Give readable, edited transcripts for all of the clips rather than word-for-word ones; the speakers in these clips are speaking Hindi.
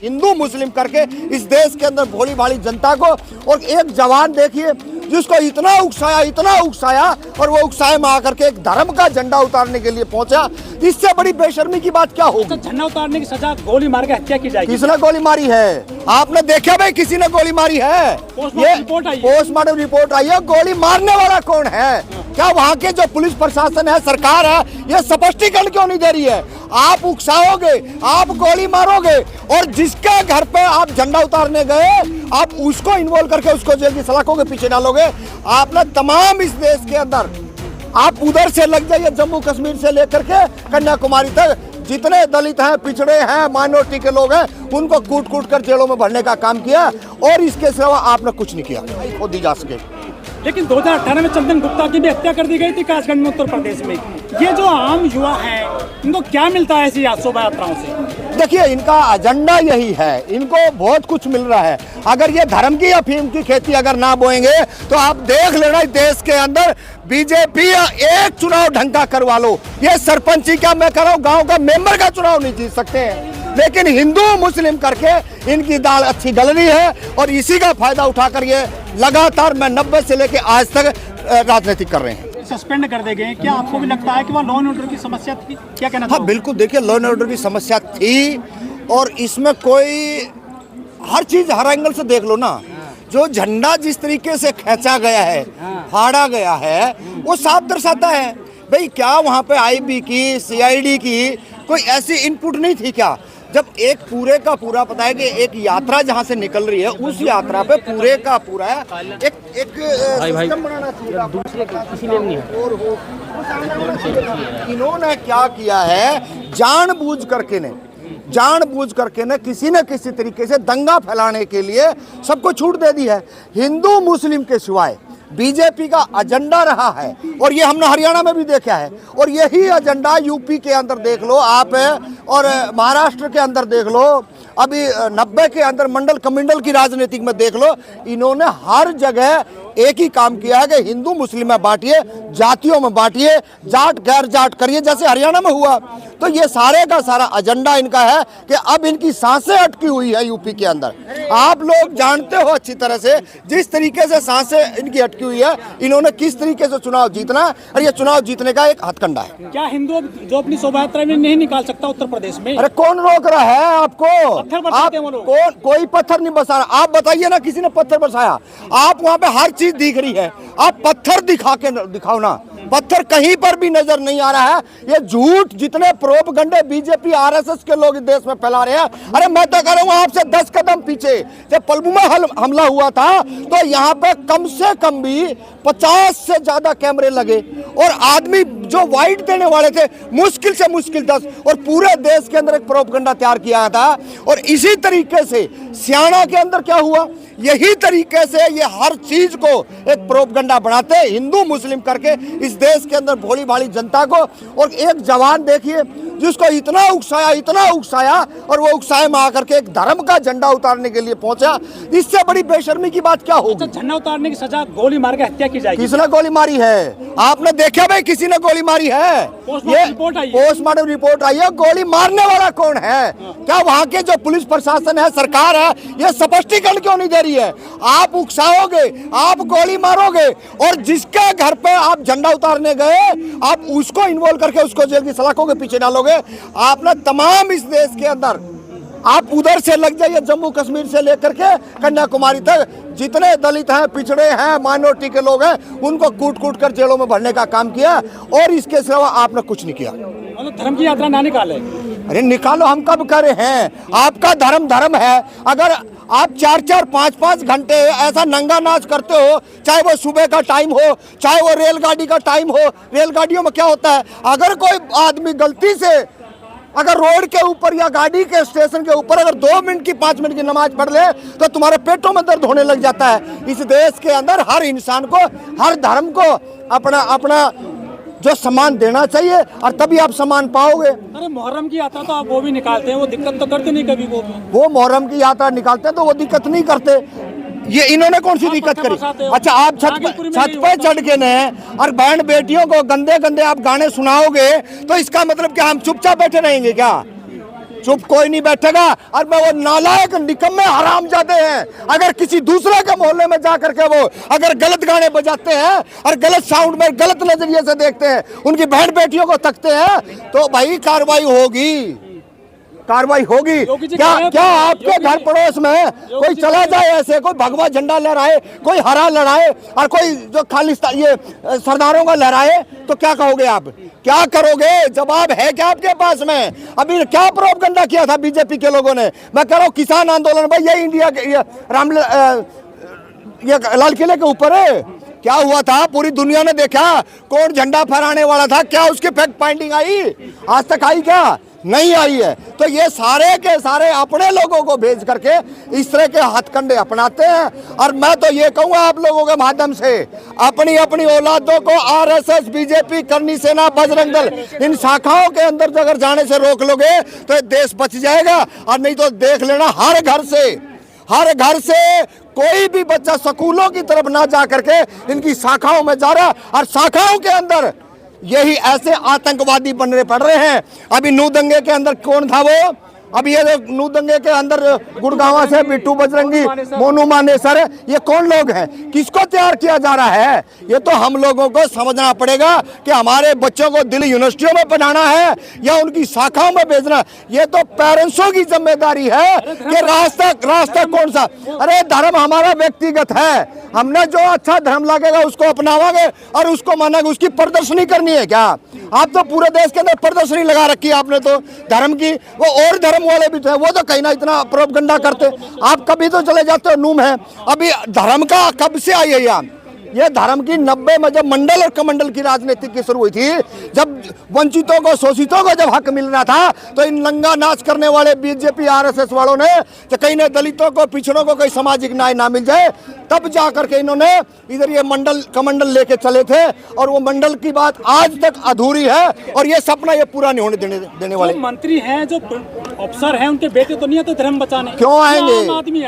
हिंदू मुस्लिम करके इस देश के अंदर भोली भाली जनता को। और एक जवान देखिए जिसको इतना उकसाया और वो उकसाए में आकर के एक धर्म का झंडा उतारने के लिए पहुंचा। इससे बड़ी बेशर्मी की बात क्या होगी? झंडा उतारने की सजा गोली मार के हत्या की जाएगी। किसने गोली मारी है? आपने देखा भाई किसी ने गोली मारी है? ये पोस्टमार्टम रिपोर्ट आई है। गोली मारने वाला कौन है? क्या वहाँ के जो पुलिस प्रशासन है, सरकार है, ये स्पष्टीकरण क्यों नहीं दे रही है? आप उकसाओगे, आप गोली मारोगे और जिसके घर पे आप झंडा उतारने गए आप उसको इन्वॉल्व करके उसको जेल की सलाखों के पीछे डालोगे। आपने तमाम इस देश के अंदर आप उधर से लग जाइए, जम्मू कश्मीर से लेकर के कन्याकुमारी तक जितने दलित हैं, पिछड़े हैं, माइनॉरिटी के लोग हैं, उनको कूट कूट कर जेलों में भरने का काम किया और इसके सिवा आपने कुछ नहीं किया खुद दी जा सके। लेकिन 2018 में चंदन गुप्ता की भी हत्या कर दी गई थी कासगंज में, उत्तर प्रदेश में। ये जो आम युवा हैं इनको क्या मिलता है ऐसी शोभा यात्राओं से? देखिए इनका एजेंडा यही है, इनको बहुत कुछ मिल रहा है। अगर ये धर्म की अफीम की खेती अगर ना बोएंगे तो आप देख लेना देश के अंदर बीजेपी एक चुनाव ढंग का करवा लो, ये सरपंची का मैं कर रहा हूँ, गाँव का मेंबर का चुनाव नहीं जीत सकते हैं। लेकिन हिंदू मुस्लिम करके इनकी दाल अच्छी गल रही है और इसी का फायदा उठाकर ये लगातार मैं 90 से लेके आज तक राजनीति कर रहे हैं। सस्पेंड कर दे गए, क्या आपको भी लगता है कि वहाँ लॉ एंड ऑर्डर की समस्या थी? क्या कहना? हाँ बिल्कुल, देखिए लॉ एंड ऑर्डर की समस्या थी और इसमें कोई हर चीज हर एंगल से देख लो ना। जो झंडा जिस तरीके से खींचा गया है, फाड़ा गया है, वो साफ दर्शाता है भाई क्या वहाँ पे आईबी की, सीआईडी की कोई ऐसी इनपुट नहीं थी क्या? जब एक पूरे का पूरा पता है कि एक यात्रा जहाँ से निकल रही है उस यात्रा पे पूरे का पूरा एक सिस्टम बनाना चाहिए। दूसरे किसी ने नहीं इन्होंने क्या किया है, जानबूझ करके ने किसी न किसी तरीके से दंगा फैलाने के लिए सबको छूट दे दी है। हिंदू मुस्लिम के सिवाय बीजेपी का एजेंडा रहा है और ये हमने हरियाणा में भी देखा है और यही एजेंडा यूपी के अंदर देख लो आप और महाराष्ट्र के अंदर देख लो, अभी 90 के अंदर मंडल कमिंडल की राजनीति में देख लो। इन्होंने हर जगह एक ही काम किया है कि हिंदू मुस्लिम में बांटिए, जातियों में बांटिए, जाट गैर जाट करिए, जैसे हरियाणा में हुआ। तो ये सारे का सारा एजेंडा इनका है कि अब इनकी सांसें अटकी हुई है यूपी के अंदर। आप लोग जानते हो अच्छी तरह से जिस तरीके से सांसें इनकी अटकी हुई है, इन्होंने किस तरीके से चुनाव जीतना और ये चुनाव जीतने का एक हथकंडा है। क्या हिंदू जो अपनी शोभा यात्रा में नहीं निकाल सकता उत्तर प्रदेश में? अरे कौन रोक रहा है आपको? आप कोई पत्थर नहीं बरसा रहा। आप बताइए ना किसी ने पत्थर बरसाया? आप वहाँ पे हर चीज दिख रही है, आप पत्थर दिखाओ ना। पत्थर कहीं पर भी नजर नहीं आ रहा है। ये झूठ जितने प्रोपगंडे बीजेपी आरएसएस के लोग देश में फैला रहे हैं, अरे मैं तो कह रहा हूँ आपसे 10 कदम पीछे जब पलमुमा हमला हुआ था तो यहाँ पे कम से कम भी 50 से ज्यादा कैमरे लगे और आदमी जो वाइट देने वाले थे मुश्किल से मुश्किल 10 और पूरे देश के अंदर एक प्रोपगंडा तैयार किया था। और इसी तरीके से सियाना के अंदर क्या हुआ, यही तरीके से ये हर चीज को एक प्रोपगंडा बनाते हिंदू मुस्लिम करके इस देश के अंदर भोली भाली जनता को। और एक जवान देखिए जिसको इतना उकसाया और वो उकसाए में आकर के एक धर्म का झंडा उतारने के लिए पहुंचा। इससे बड़ी बेशर्मी की बात क्या होगी? झंडा उतारने की सजा गोली मार के हत्या की जाएगी। किसने गोली मारी है? आपने देखा भाई किसी ने गोली मारी है? ये पोस्टमार्टम रिपोर्ट आई है। गोली मारने वाला कौन है? क्या वहाँ के जो पुलिस प्रशासन है, सरकार है, ये स्पष्टीकरण क्यों नहीं दे रही है? आप उकसाओगे, आप गोली मारोगे और जिसके घर पे आप झंडा उतारने गए आप उसको इन्वॉल्व करके उसको जेल की सलाखों के पीछे डालोगे। आपने तमाम इस देश के अंदर आप उधर से लग जाइए, जम्मू कश्मीर से लेकर के कन्याकुमारी तक जितने दलित हैं, पिछड़े हैं, माइनॉरिटी के लोग हैं, उनको कूट कूट कर जेलों में भरने का काम किया और इसके सिवा आपने कुछ नहीं किया। मतलब धर्म की यात्रा ना निकाले? अरे निकालो, हम कब करे हैं? आपका धर्म है। अगर आप 4-4, 5-5 घंटे ऐसा नंगा नाच करते हो, चाहे वो सुबह का टाइम हो, चाहे वो रेलगाड़ी का टाइम हो, रेलगाड़ियों में क्या होता है, अगर कोई आदमी गलती से अगर रोड के ऊपर या गाड़ी के स्टेशन के ऊपर अगर 2 मिनट की 5 मिनट की नमाज पढ़ ले तो तुम्हारे पेटों में दर्द होने लग जाता है। इस देश के अंदर हर इंसान को, हर धर्म को अपना जो सम्मान देना चाहिए और तभी आप सम्मान पाओगे। अरे मुहर्रम की यात्रा तो आप वो भी निकालते हैं, वो दिक्कत तो करते नहीं कभी? वो मुहर्रम की यात्रा निकालते हैं तो वो दिक्कत नहीं करते। ये इन्होंने कौन सी दिक्कत करी? अच्छा, आप छत पे चढ़ के ने और बहन बेटियों को गंदे गंदे आप गाने सुनाओगे तो इसका मतलब क्या हम चुपचाप बैठे रहेंगे क्या? चुप कोई नहीं बैठेगा। और मैं वो नालायक निकम्मे हरामजादे हैं, अगर किसी दूसरे के मोहल्ले में जा करके वो अगर गलत गाने बजाते हैं और गलत साउंड में गलत नजरिए से देखते हैं, उनकी बहन बेटियों को तकते हैं, तो भाई कार्रवाई होगी, कार्रवाई होगी। क्या आपके घर पड़ोस में कोई चला जाए ऐसे, कोई भगवा झंडा लहराए, कोई हरा लहराए और कोई जो खालिस्तान ये सरदारों का लहराए, तो क्या कहोगे आप, क्या करोगे? जवाब है क्या आपके पास में? अभी क्या प्रोपगंडा किया था बीजेपी के लोगों ने? मैं कह रहा हूँ किसान आंदोलन, भाई ये इंडिया के ये लाल किले के ऊपर है, क्या हुआ था? पूरी दुनिया ने देखा कौन झंडा फहराने वाला था, क्या उसकी फैक्ट फाइंडिंग आई? आज तक आई क्या? नहीं आई है। तो ये सारे के सारे अपने लोगों को भेज करके इस तरह के हथकंडे अपनाते हैं। और मैं तो ये कहूंगा आप लोगों के माध्यम से, अपनी अपनी औलादों को आरएसएस, बीजेपी, करनी सेना, बजरंग दल, इन शाखाओं के अंदर अगर जाने से रोक लोगे तो देश बच जाएगा। और नहीं तो देख लेना हर घर से कोई भी बच्चा स्कूलों की तरफ ना जा करके इनकी शाखाओं में जा रहा, और शाखाओं के अंदर यही ऐसे आतंकवादी बनने पड़ रहे हैं। अभी नू दंगे के अंदर कौन था वो? अभी ये नू दंगे के अंदर गुड़गांव से बिट्टू बजरंगी, मोनू मानेसर, ये कौन लोग हैं? किसको तैयार किया जा रहा है? ये तो हम लोगों को समझना पड़ेगा कि हमारे बच्चों को दिल्ली यूनिवर्सिटियों में पढ़ाना है या उनकी शाखाओं में भेजना। ये तो पेरेंट्सों की जिम्मेदारी है कि रास्ता कौन सा। अरे धर्म हमारा व्यक्तिगत है, हमने जो अच्छा धर्म लगेगा उसको अपनावांगे और उसको मानेंगे। उसकी प्रदर्शनी करनी है क्या? आप तो पूरे देश के अंदर प्रदर्शनी लगा रखी है आपने तो धर्म की। वो और धर्म वाले भी थे, वो तो कहीं ना इतना प्रोपगंडा करते। आप कभी तो चले जाते हो नूम है। अभी धर्म का कब से आई है यहाँ? ये धर्म की 90 में जब मंडल और कमंडल की राजनीति की शुरू हुई थी, जब वंचितों को, शोषितों को जब हक मिल रहा था, तो इन नंगा नाच करने वाले बीजेपी आरएसएस वालों ने कहीं ने दलितों को, पिछड़ों को कोई सामाजिक न्याय ना मिल जाए, तब जा करके इन्होंने इधर ये मंडल कमंडल लेके चले थे। और वो मंडल की बात आज तक अधूरी है और ये सपना ये पूरा नहीं होने देने वाले। मंत्री हैं, जो अफसर हैं, उनके बेटे तो नहीं है तो धर्म बचाने क्यों आएंगे?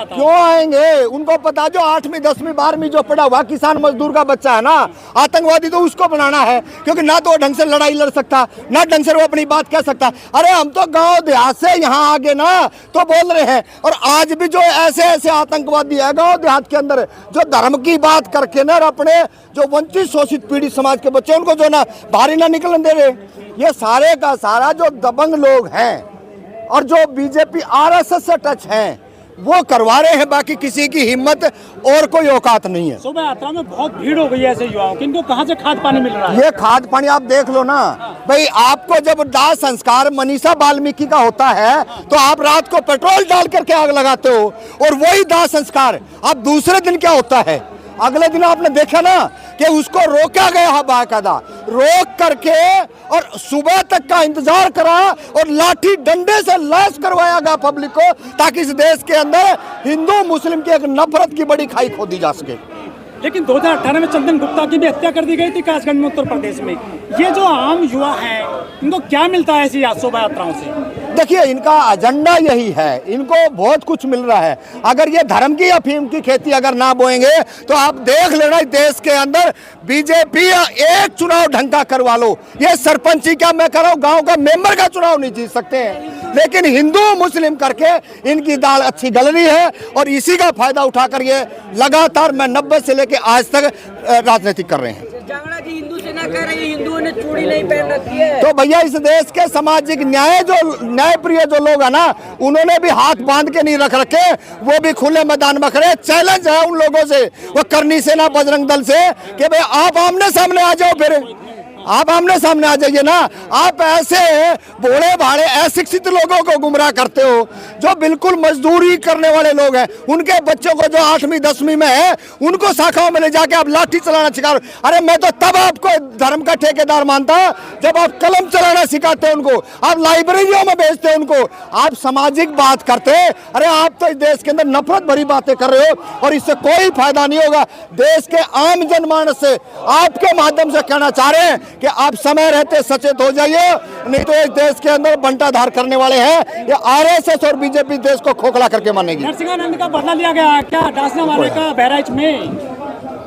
क्यों आएंगे? उनको पता, जो 8वीं 10वीं 12वीं जो पढ़ा हुआ किसान मजदूर का बच्चा है ना, आतंकवादी तो उसको बनाना है, क्योंकि ना तो वो ढंग से लड़ाई लड़ सकता, ना ढंग से वो अपनी बात कह सकता। अरे हम तो गांव देहात से यहाँ आगे ना तो बोल रहे हैं। और आज भी जो ऐसे आतंकवादी है गांव देहात के अंदर, जो धर्म की बात करके ना अपने जो वंचित शोषित पीड़ित समाज के बच्चे उनको जो ना बाहरी ना निकलने दे रहे, ये सारे का सारा जो दबंग लोग हैं और जो बीजेपी आरएसएस से टच हैं वो करवा रहे हैं। बाकी किसी की हिम्मत और कोई औकात नहीं है। शोभा यात्रा में बहुत भीड़ हो गई है ऐसे युवाओं की, इनको कहाँ से खाद पानी मिल रहा है? ये खाद पानी आप देख लो ना भाई। आपको जब दाह संस्कार मनीषा वाल्मीकि का होता है तो आप रात को पेट्रोल डाल करके आग लगाते हो, और वही दाह संस्कार आप दूसरे दिन क्या होता है, अगले दिन आपने देखा ना कि उसको रोका गया, बाकायदा रोक करके और सुबह तक का इंतजार करा और लाठी डंडे से लैस करवाया गया पब्लिक को, ताकि इस देश के अंदर हिंदू मुस्लिम की एक नफरत की बड़ी खाई खोदी जा सके। लेकिन 2018 में चंदन गुप्ता की भी हत्या कर दी गई थी कासगंज में, उत्तर प्रदेश में। ये जो आम युवा हैं, इनको क्या मिलता है ऐसी शोभा यात्राओं से? देखिए, इनका एजेंडा यही है, इनको बहुत कुछ मिल रहा है। अगर ये धर्म की अफीम की खेती अगर ना बोएंगे तो आप देख लेना देश के अंदर बीजेपी एक चुनाव ढंग का करवा लो, ये सरपंची का मैं कह रहा हूँ गाँव का मेंबर का चुनाव नहीं जीत सकते हैं। लेकिन हिंदू मुस्लिम करके इनकी दाल अच्छी गल रही है और इसी का फायदा उठाकर ये लगातार मैं 90 से लेके आज तक राजनीति कर रहे हैं। जांगड़ा की हिंदू सेना कह रही है हिंदुओं ने चूड़ी नहीं पहन रखी है। तो भैया इस देश के सामाजिक न्याय प्रिय जो लोग है ना, उन्होंने भी हाथ बांध के नहीं रख रखे, वो भी खुले मैदान में खड़े। चैलेंज है उन लोगों से, वो करनी सेना बजरंग दल से, कि भाई आप आमने सामने आ जाओ, फिर आप आमने सामने आ जाइए ना। आप ऐसे भोले भाले अशिक्षित लोगों को गुमराह करते हो, जो बिल्कुल मजदूरी करने वाले लोग हैं, उनके बच्चों को जो 8वीं 10वीं में है उनको शाखाओं में ले जाके आप लाठी चलाना सिखा। अरे मैं तो तब आपको धर्म का ठेकेदार मानता जब आप कलम चलाना सिखाते उनको, आप लाइब्रेरियों में भेजते उनको, आप सामाजिक बात करते। अरे आप तो इस देश के अंदर नफरत भरी बातें कर रहे हो और इससे कोई फायदा नहीं होगा। देश के आम जनमानस से आपके माध्यम से कहना चाह रहे हैं कि आप समय रहते सचेत हो जाइए, नहीं तो इस देश के अंदर बंटाधार करने वाले हैं। ये आरएसएस और बीजेपी देश को खोखला करके मानेगी। नरसिंहानंद का बदला लिया गया क्या डांसने वाले का बहराइच में?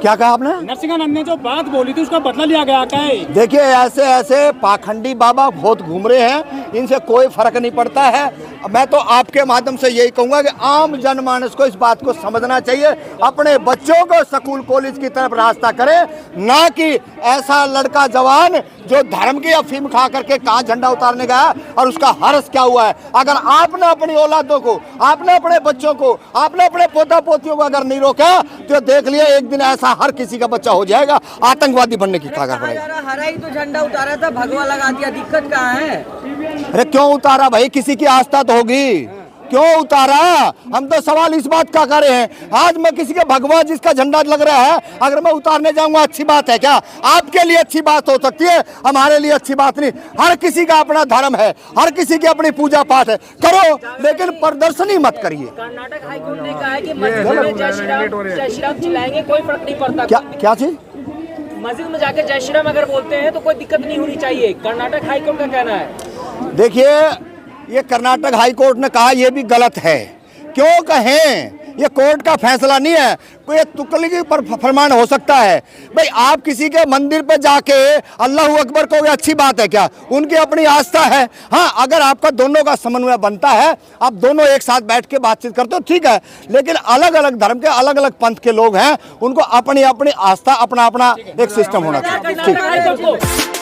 क्या कहा आपने? नरसिंहानंद ने जो बात बोली थी उसका बदला लिया गया क्या है? देखिए, ऐसे पाखंडी बाबा बहुत घूम रहे हैं, इनसे कोई फर्क नहीं पड़ता है। मैं तो आपके माध्यम से यही कहूंगा कि आम जनमानस को इस बात को समझना चाहिए, अपने बच्चों को स्कूल कॉलेज की तरफ रास्ता करें, ना कि ऐसा लड़का जवान जो धर्म की अफीम खा करके कहाँ झंडा उतारने गया और उसका हर्ष क्या हुआ है। अगर आपने अपनी औलादों को, आपने अपने बच्चों को, आपने अपने पोता पोतियों को अगर नहीं रोका तो देख लिया एक दिन ऐसा हर किसी का बच्चा हो जाएगा, आतंकवादी बनने की कगार पड़ेगा। हरा ही तो झंडा उतारा था, भगवा लगा दिया, दिक्कत कहाँ है? अरे क्यों उतारा भाई, किसी की आस्था तो होगी, क्यों उतारा? हम तो सवाल इस बात का कर रहे हैं, आज मैं किसी के भगवा जिसका झंडा लग रहा है अगर मैं उतारने जाऊंगा अच्छी बात है क्या? आपके लिए अच्छी बात हो सकती है, हमारे लिए अच्छी बात नहीं। हर किसी का अपना धर्म है, हर किसी की अपनी पूजा पाठ है, करो, लेकिन प्रदर्शनी मत करिए। कर्नाटक हाईकोर्ट ने कहा है कि मस्जिद में जय श्री राम चिल्लाएंगे कोई फर्क नहीं पड़ता। क्या चीज? मस्जिद में जाकर जय श्री राम अगर बोलते हैं तो कोई दिक्कत नहीं होनी चाहिए, कर्नाटक हाईकोर्ट का कहना है। देखिए, ये कर्नाटक हाई कोर्ट ने कहा ये भी गलत है। क्यों कहें? ये कोर्ट का फैसला नहीं है, कोई तुकलगी पर फरमान हो सकता है। भाई आप किसी के मंदिर पे जाके अल्लाह अकबर कहोगे, अच्छी बात है क्या? उनकी अपनी आस्था है। हाँ, अगर आपका दोनों का समन्वय बनता है, आप दोनों एक साथ बैठ के बातचीत करते हो, ठीक है, लेकिन अलग अलग धर्म के अलग अलग पंथ के लोग हैं, उनको अपनी अपनी आस्था, अपना अपना एक सिस्टम होना चाहिए। ठीक।